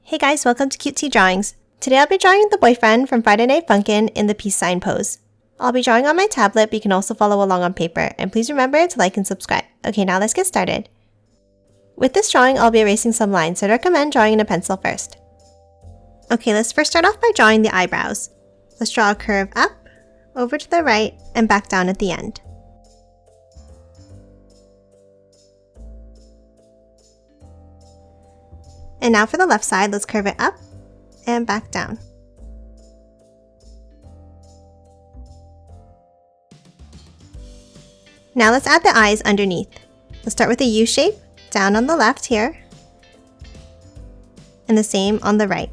Hey guys, welcome to Cutesy Drawings. Today I'll be drawing the boyfriend from Friday Night Funkin in the peace sign pose. I'll be drawing on my tablet, but you can also follow along on paper, and please remember to like and subscribe. Okay, now let's get started. With this drawing, I'll be erasing some lines, so I'd recommend drawing in a pencil first. Okay, let's first start off by drawing the eyebrows. Let's draw a curve up, over to the right, and back down at the end. And now for the left side, let's curve it up and back down. Now let's add the eyes underneath. Let's start with a U shape, down on the left here, and the same on the right.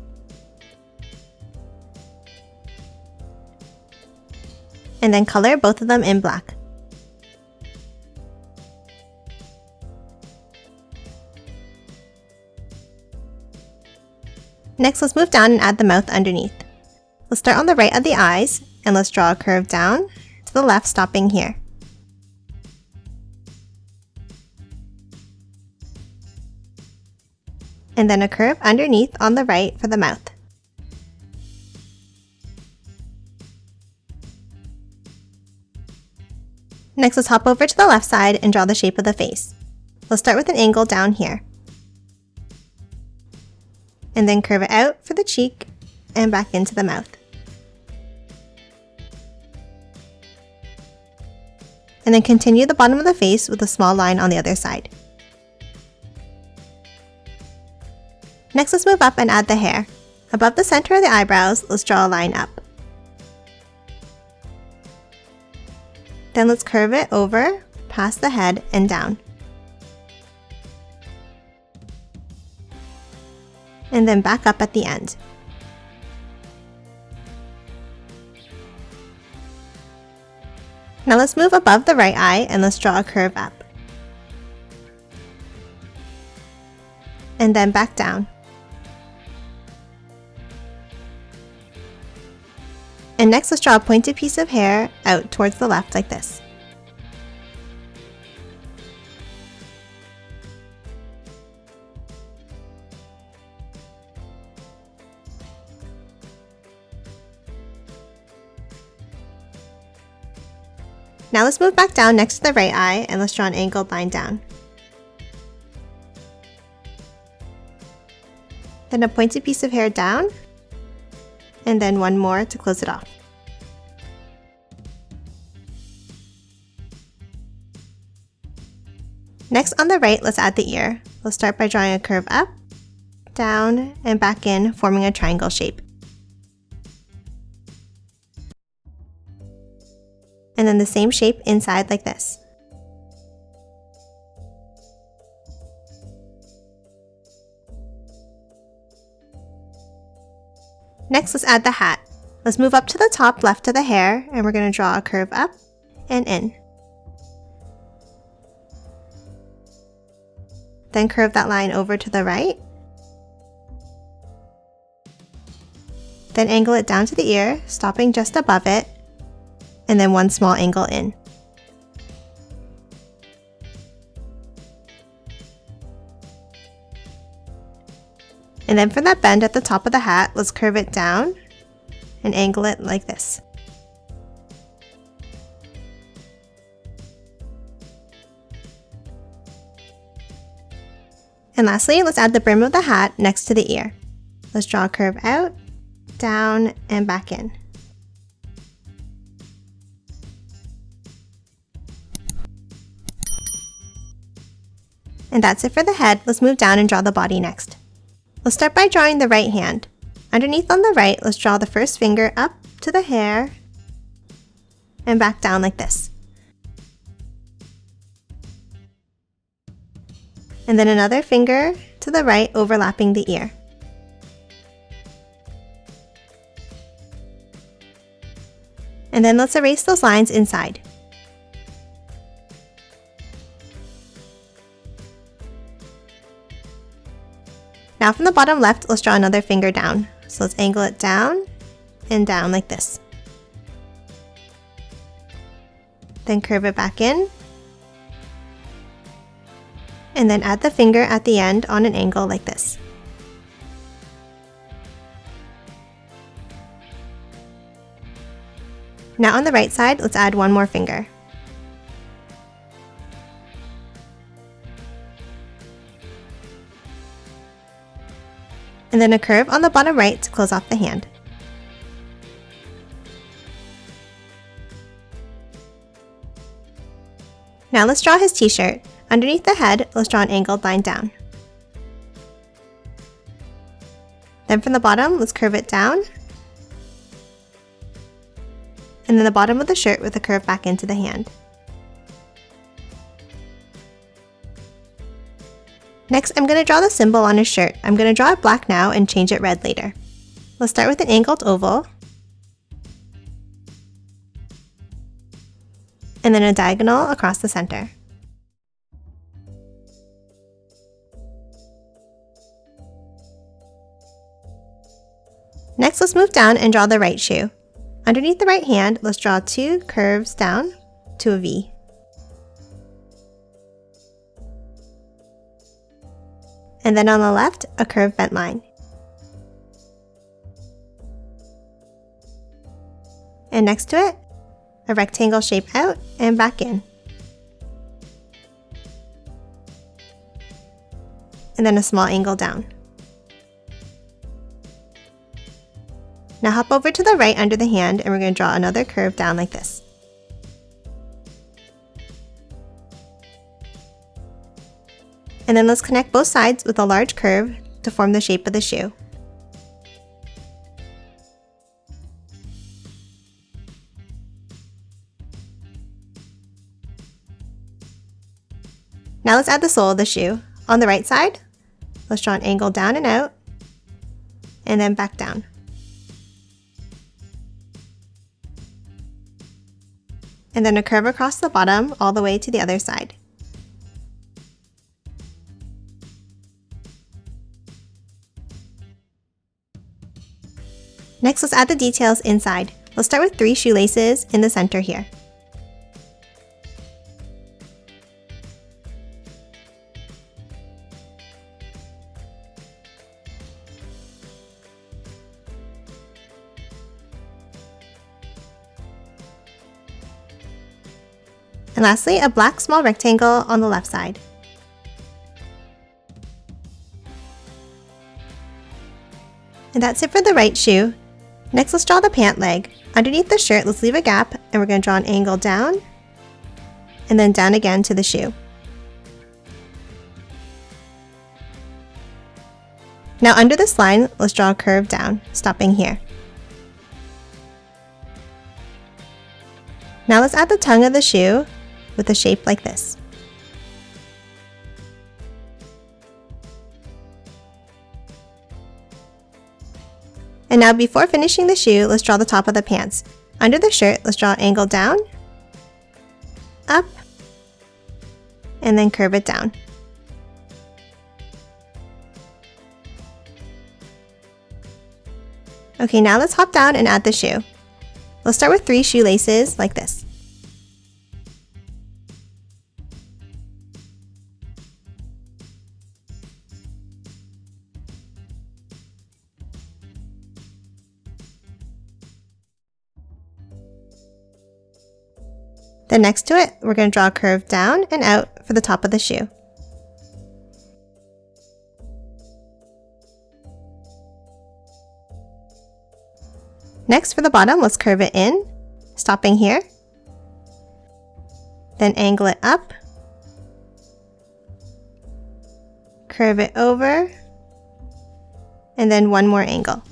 And then color both of them in black. Next, let's move down and add the mouth underneath. Let's start on the right of the eyes, and let's draw a curve down to the left, stopping here. And then a curve underneath on the right for the mouth. Next, let's hop over to the left side and draw the shape of the face. Let's start with an angle down here. And then curve it out for the cheek and back into the mouth. And then continue the bottom of the face with a small line on the other side. Next, let's move up and add the hair. Above the center of the eyebrows, let's draw a line up. Then let's curve it over, past the head, and down. And then back up at the end. Now let's move above the right eye and let's draw a curve up. And then back down. And next, let's draw a pointed piece of hair out towards the left like this. Now let's move back down next to the right eye and let's draw an angled line down. Then a pointed piece of hair down, and then one more to close it off. Next, on the right, let's add the ear. Let's start by drawing a curve up, down, and back in, forming a triangle shape. And then the same shape inside like this. Next, let's add the hat. Let's move up to the top left of the hair, and we're going to draw a curve up and in. Then curve that line over to the right. Then angle it down to the ear, stopping just above it, and then one small angle in. And then for that bend at the top of the hat, let's curve it down and angle it like this. And lastly, let's add the brim of the hat next to the ear. Let's draw a curve out, down, and back in. And that's it for the head. Let's move down and draw the body next. Let's start by drawing the right hand. Underneath on the right, let's draw the first finger up to the hair and back down like this. And then another finger to the right overlapping the ear. And then let's erase those lines inside. Now from the bottom left, let's draw another finger down. So let's angle it down and down like this. Then curve it back in. And then add the finger at the end on an angle like this. Now on the right side, let's add one more finger. And then a curve on the bottom right to close off the hand. Now let's draw his t-shirt. Underneath the head, let's draw an angled line down. Then from the bottom, let's curve it down. And then the bottom of the shirt with a curve back into the hand. Next, I'm going to draw the symbol on his shirt. I'm going to draw it black now and change it red later. Let's start with an angled oval. And then a diagonal across the center. Next, let's move down and draw the right shoe. Underneath the right hand, let's draw two curves down to a V. And then on the left, a curved bent line. And next to it, a rectangle shape out and back in. And then a small angle down. Now hop over to the right under the hand and we're going to draw another curve down like this. And then let's connect both sides with a large curve to form the shape of the shoe. Now let's add the sole of the shoe. On the right side, let's draw an angle down and out, and then back down. And then a curve across the bottom all the way to the other side. Next, let's add the details inside. Let's start with 3 shoelaces in the center here. And lastly, a black small rectangle on the left side. And that's it for the right shoe. Next, let's draw the pant leg. Underneath the shirt, let's leave a gap and we're going to draw an angle down and then down again to the shoe. Now under this line, let's draw a curve down, stopping here. Now let's add the tongue of the shoe with a shape like this. And now before finishing the shoe, let's draw the top of the pants. Under the shirt, let's draw an angle down, up, and then curve it down. Okay, now let's hop down and add the shoe. Let's start with 3 shoelaces like this. Then next to it, we're going to draw a curve down and out for the top of the shoe. Next, for the bottom, let's curve it in, stopping here. Then angle it up. Curve it over. And then one more angle.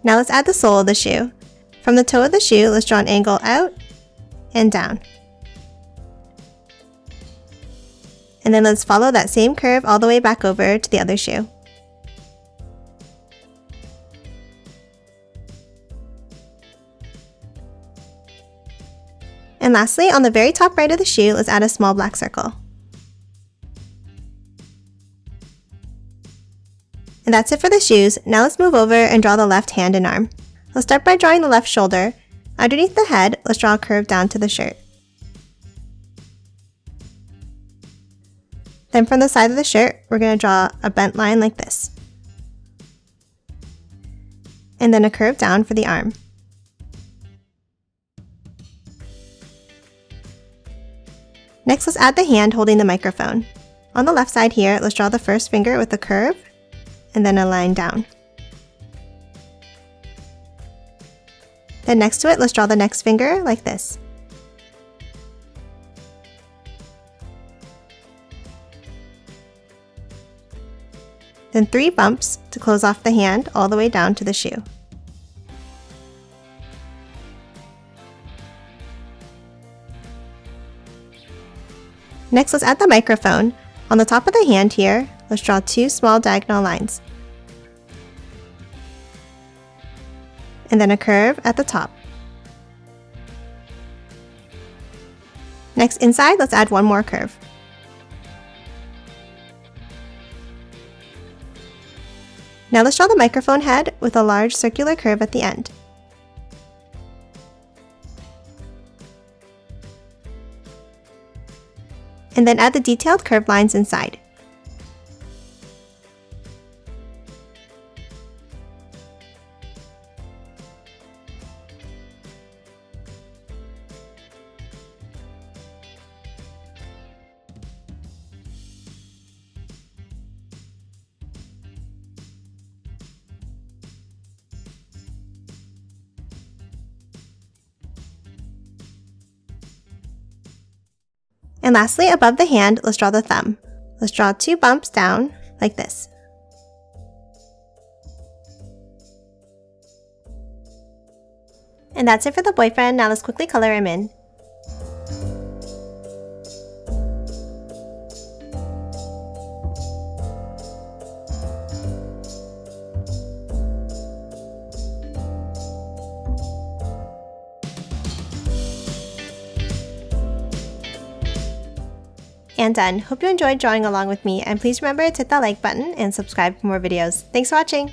Now let's add the sole of the shoe. From the toe of the shoe, let's draw an angle out and down. And then let's follow that same curve all the way back over to the other shoe. And lastly, on the very top right of the shoe, let's add a small black circle. And that's it for the shoes. Now let's move over and draw the left hand and arm. Let's start by drawing the left shoulder. Underneath the head, let's draw a curve down to the shirt. Then from the side of the shirt, we're going to draw a bent line like this. and then a curve down for the arm. Next, let's add the hand holding the microphone. On the left side here, let's draw the first finger with a curve, and then a line down. Then next to it, let's draw the next finger like this. Then 3 bumps to close off the hand all the way down to the shoe. Next, let's add the microphone. On the top of the hand here, let's draw 2 small diagonal lines. And then a curve at the top. Next, inside, let's add 1 more curve. Now let's draw the microphone head with a large circular curve at the end. And then add the detailed curved lines inside. And lastly, above the hand, let's draw the thumb. Let's draw 2 bumps down, like this. And that's it for the boyfriend. Now let's quickly color him in. And done. Hope you enjoyed drawing along with me, and please remember to hit that like button and subscribe for more videos. Thanks for watching!